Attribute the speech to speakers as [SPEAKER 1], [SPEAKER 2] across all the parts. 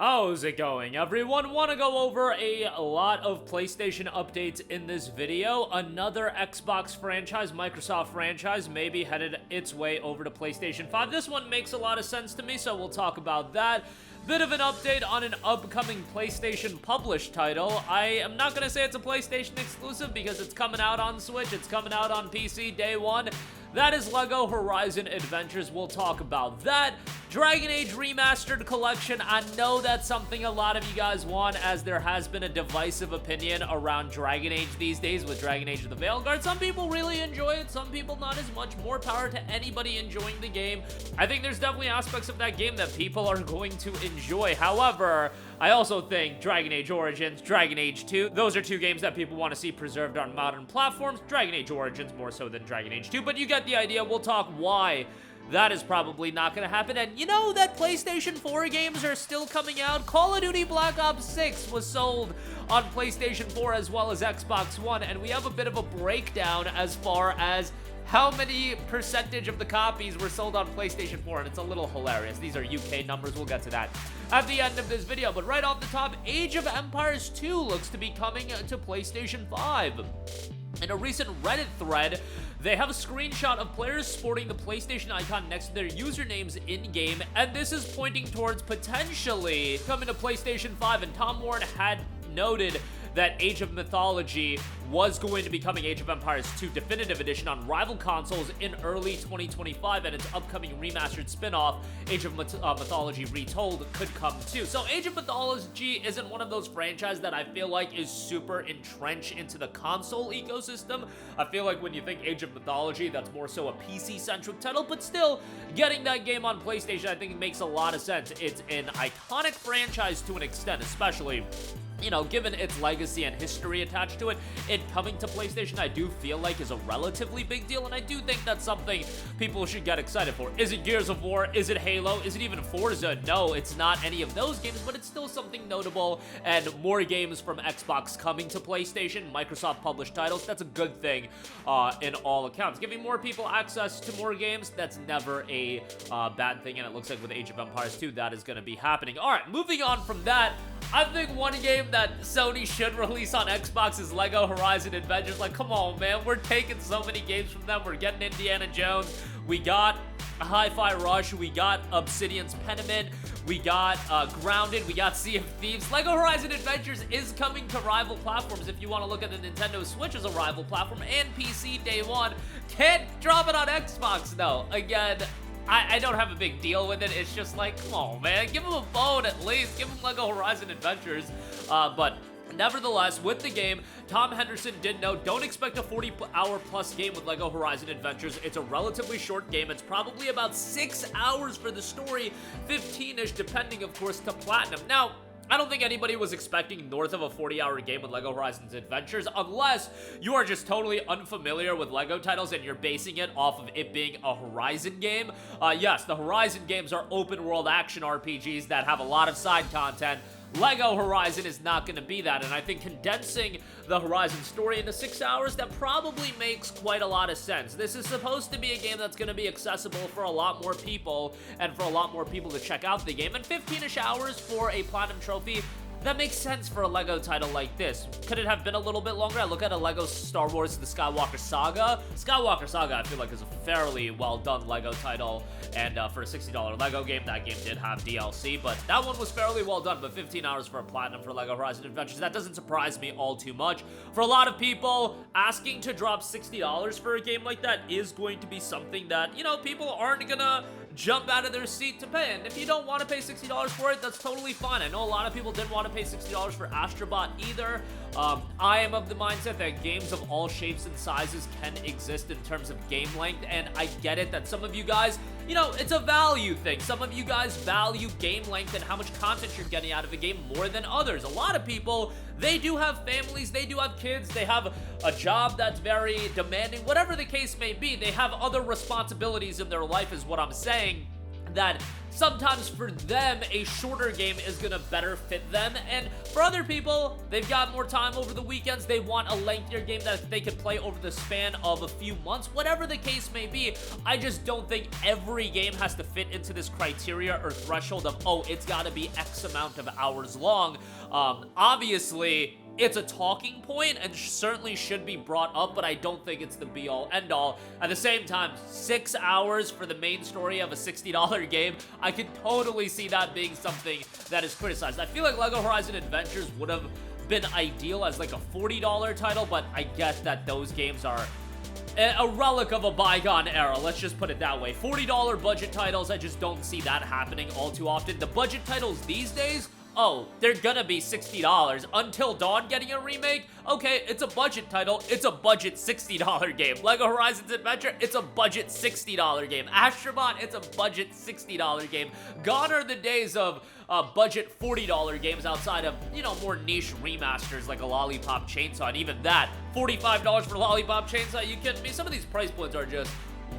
[SPEAKER 1] How's it going, everyone? Want to go over a lot of PlayStation updates in this video. Another Xbox franchise, Microsoft franchise, maybe headed its way over to PlayStation 5. This one makes a lot of sense to me, so we'll talk about that. Bit of an update on an upcoming PlayStation published title. I am not going to say it's a PlayStation exclusive because it's coming out on Switch, it's coming out on PC day one. That is LEGO Horizon Adventures. We'll talk about that. Dragon Age Remastered Collection. I know that's something a lot of you guys want, as there has been a divisive opinion around Dragon Age these days with Dragon Age the Veilguard. Some people really enjoy it, some people not as much. More power to anybody enjoying the game. I think there's definitely aspects of that game that people are going to enjoy. However, I also think Dragon Age Origins, Dragon Age 2, those are two games that people want to see preserved on modern platforms. Dragon Age Origins more so than Dragon Age 2, but you get the idea. We'll talk why that is probably not going to happen. And you know that PlayStation 4 games are still coming out? Call of Duty Black Ops 6 was sold on PlayStation 4 as well as Xbox One, and we have a bit of a breakdown as far as how many percentage of the copies were sold on PlayStation 4, and it's a little hilarious. These are UK numbers, we'll get to that at the end of this video. But right off the top, Age of Empires 2 looks to be coming to PlayStation 5. In a recent Reddit thread, they have a screenshot of players sporting the PlayStation icon next to their usernames in-game, and this is pointing towards potentially coming to PlayStation 5, and Tom Warren had noted that Age of Mythology was going to be coming Age of Empires 2 Definitive Edition on rival consoles in early 2025, and its upcoming remastered spin-off, Age of Mythology Retold, could come too. So Age of Mythology isn't one of those franchises that I feel like is super entrenched into the console ecosystem. I feel like when you think Age of Mythology, that's more so a PC-centric title, but still, getting that game on PlayStation I think makes a lot of sense. It's an iconic franchise to an extent, especially, you know, given its legacy and history attached to it. It coming to PlayStation, I do feel like, is a relatively big deal, and I do think that's something people should get excited for. Is it Gears of War? Is it Halo? Is it even Forza? No, it's not any of those games, but it's still something notable, and more games from Xbox coming to PlayStation, Microsoft-published titles, that's a good thing in all accounts. Giving more people access to more games, that's never a bad thing, and it looks like with Age of Empires 2, that is going to be happening. All right, moving on from that, I think one game that Sony should release on Xbox is LEGO Horizon Adventures. Like, come on, man. We're taking so many games from them. We're getting Indiana Jones. We got Hi-Fi Rush. We got Obsidian's Pentiment. We got Grounded. We got Sea of Thieves. LEGO Horizon Adventures is coming to rival platforms. If you want to look at the Nintendo Switch as a rival platform and PC day one, can't drop it on Xbox, though. Again, I don't have a big deal with it. It's just like, come on, man. Give them a phone at least. Give them LEGO Horizon Adventures. But nevertheless, with the game, Tom Henderson did note, don't expect a 40-hour-plus game with LEGO Horizon Adventures. It's a relatively short game. It's probably about 6 hours for the story, 15-ish, depending, of course, to Platinum. Now, I don't think anybody was expecting north of a 40-hour game with LEGO Horizons Adventures, unless you are just totally unfamiliar with LEGO titles and you're basing it off of it being a Horizon game. Yes, the Horizon games are open-world action RPGs that have a lot of side content. LEGO Horizon is not going to be that, and I think condensing the Horizon story into 6 hours, that probably makes quite a lot of sense. This is supposed to be a game that's going to be accessible for a lot more people, and for a lot more people to check out the game, and 15-ish hours for a Platinum Trophy, that makes sense for a LEGO title like this. Could it have been a little bit longer? I look at a LEGO Star Wars The Skywalker Saga. Skywalker Saga, I feel like, is a fairly well-done LEGO title, and for a $60 LEGO game, that game did have DLC, but that one was fairly well done. But 15 hours for a Platinum for LEGO Horizon Adventures, that doesn't surprise me all too much. For a lot of people, asking to drop $60 for a game like that is going to be something that, you know, people aren't gonna jump out of their seat to pay. And if you don't want to pay $60 for it, that's totally fine. I know a lot of people didn't want to pay $60 for Astrobot either. I am of the mindset that games of all shapes and sizes can exist in terms of game length, and I get it that some of you guys, you know, it's a value thing. Some of you guys value game length and how much content you're getting out of a game more than others. A lot of people, they do have families, they do have kids, they have a job that's very demanding, whatever the case may be. They have other responsibilities in their life, is what I'm saying, that sometimes for them, a shorter game is gonna better fit them, and for other people, they've got more time over the weekends, they want a lengthier game that they could play over the span of a few months. Whatever the case may be, I just don't think every game has to fit into this criteria or threshold of, oh, it's gotta be X amount of hours long. Obviously, it's a talking point and certainly should be brought up, but I don't think it's the be-all, end-all. At the same time, 6 hours for the main story of a $60 game, I could totally see that being something that is criticized. I feel like LEGO Horizon Adventures would have been ideal as like a $40 title, but I get that those games are a relic of a bygone era, let's just put it that way. $40 budget titles, I just don't see that happening all too often. The budget titles these days, oh, they're gonna be $60. Until Dawn getting a remake? Okay, it's a budget title. It's a budget $60 game. LEGO Horizons Adventure, it's a budget $60 game. Astrobot, it's a budget $60 game. Gone are the days of budget $40 games outside of, you know, more niche remasters like a Lollipop Chainsaw, and even that, $45 for Lollipop Chainsaw? You kidding me? Some of these price points are just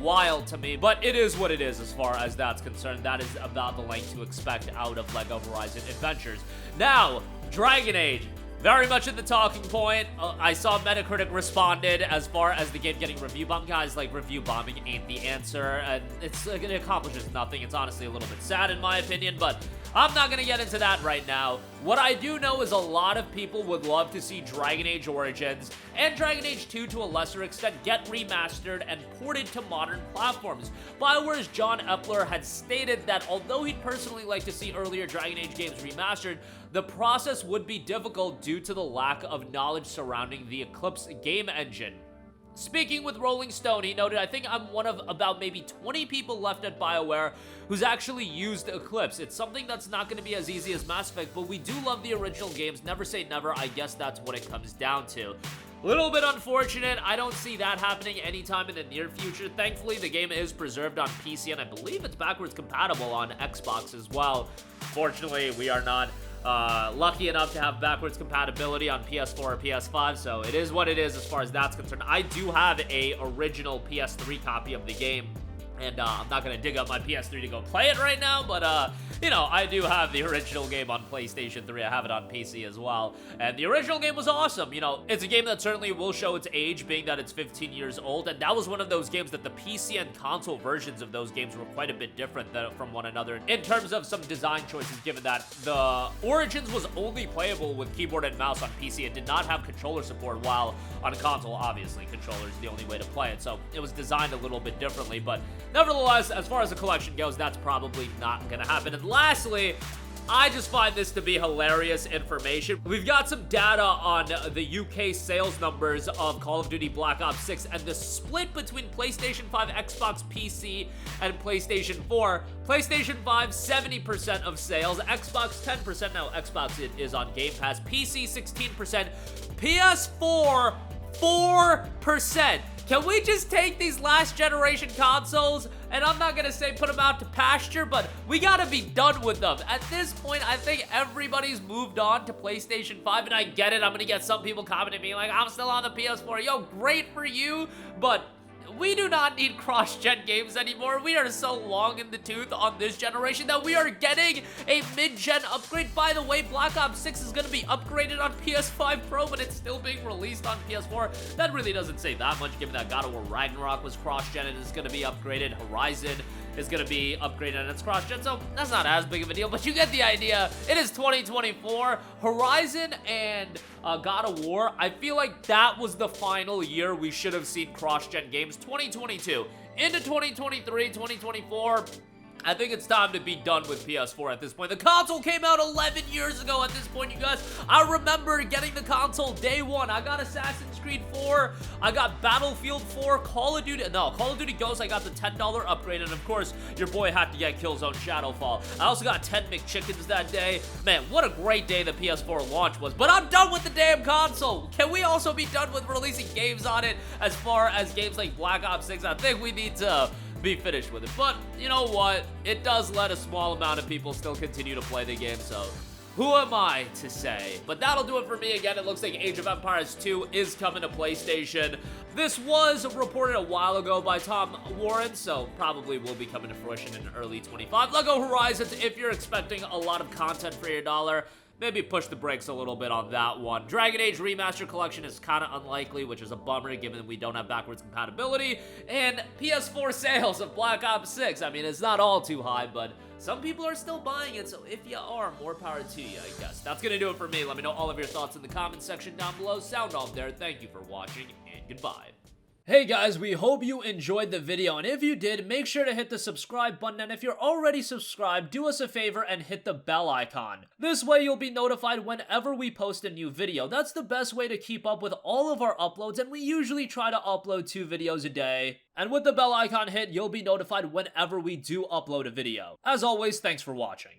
[SPEAKER 1] wild to me, but it is what it is as far as that's concerned. That is about the length to expect out of LEGO Horizon Adventures. Now, Dragon Age, very much in the talking point. I saw Metacritic responded as far as the game getting review bombed. Guys, like, review bombing ain't the answer, and it accomplishes nothing. It's honestly a little bit sad in my opinion, but I'm not gonna get into that right now. What I do know is a lot of people would love to see Dragon Age Origins and Dragon Age 2 to a lesser extent get remastered and ported to modern platforms. BioWare's John Epler had stated that although he'd personally like to see earlier Dragon Age games remastered, the process would be difficult due to the lack of knowledge surrounding the Eclipse game engine. Speaking with Rolling Stone, he noted, I think I'm one of about maybe 20 people left at BioWare who's actually used Eclipse. It's something that's not going to be as easy as Mass Effect, but we do love the original games. Never say never. I guess that's what it comes down to. Little bit unfortunate. I don't see that happening anytime in the near future. Thankfully, the game is preserved on PC, and I believe it's backwards compatible on Xbox as well. Fortunately, we are not lucky enough to have backwards compatibility on PS4 or PS5, so it is what it is as far as that's concerned. I do have a original PS3 copy of the game, and I'm not going to dig up my PS3 to go play it right now, but, you know, I do have the original game on PlayStation 3. I have it on PC as well, and the original game was awesome. You know, it's a game that certainly will show its age, being that it's 15 years old, and that was one of those games that the PC and console versions of those games were quite a bit different from one another in terms of some design choices, given that the Origins was only playable with keyboard and mouse on PC. It did not have controller support, while on a console, obviously, controller is the only way to play it, so it was designed a little bit differently, but nevertheless, as far as the collection goes, that's probably not going to happen. And lastly, I just find this to be hilarious information. We've got some data on the UK sales numbers of Call of Duty Black Ops 6 and the split between PlayStation 5, Xbox, PC, and PlayStation 4. PlayStation 5, 70% of sales. Xbox, 10%. Now, Xbox is on Game Pass. PC, 16%. PS4, 4%. Can we just take these last generation consoles, and I'm not gonna say put them out to pasture, but we gotta be done with them. At this point, I think everybody's moved on to PlayStation 5, and I get it. I'm gonna get some people commenting me like, I'm still on the PS4. Yo, great for you, but we do not need cross-gen games anymore. We are so long in the tooth on this generation that we are getting a mid-gen upgrade. By the way, Black Ops 6 is going to be upgraded on PS5 Pro, but it's still being released on PS4. That really doesn't say that much, given that God of War Ragnarok was cross-gen and is going to be upgraded. Horizon is going to be upgraded and it's cross-gen, so that's not as big of a deal, but you get the idea. It is 2024. Horizon and God of War, I feel like that was the final year we should have seen cross-gen games. 2022 into 2023, 2024, I think it's time to be done with PS4 at this point. The console came out 11 years ago at this point, you guys. I remember getting the console day one. I got Assassin's Creed 4. I got Battlefield 4, Call of Duty Ghosts. I got the $10 upgrade, and of course, your boy had to get Killzone Shadowfall. I also got 10 McChickens that day. Man, what a great day the PS4 launch was. But I'm done with the damn console. Can we also be done with releasing games on it? As far as games like Black Ops 6, I think we need to be finished with it. But you know what? It does let a small amount of people still continue to play the game, so Who am I to say? But that'll do it for me. Again, it looks like Age of Empires 2 is coming to PlayStation. This was reported a while ago by Tom Warren, so probably will be coming to fruition in early 25. Lego Horizons, if you're expecting a lot of content for your dollar, maybe push the brakes a little bit on that one. Dragon Age Remastered Collection is kind of unlikely, which is a bummer given that we don't have backwards compatibility. And PS4 sales of Black Ops 6, I mean, it's not all too high, but some people are still buying it, so if you are, more power to you, I guess. That's gonna do it for me. Let me know all of your thoughts in the comments section down below. Sound off there. Thank you for watching, and goodbye. Hey guys, we hope you enjoyed the video, and if you did, make sure to hit the subscribe button, and if you're already subscribed, do us a favor and hit the bell icon. This way you'll be notified whenever we post a new video. That's the best way to keep up with all of our uploads, and we usually try to upload 2 videos a day. And with the bell icon hit, you'll be notified whenever we do upload a video. As always, thanks for watching.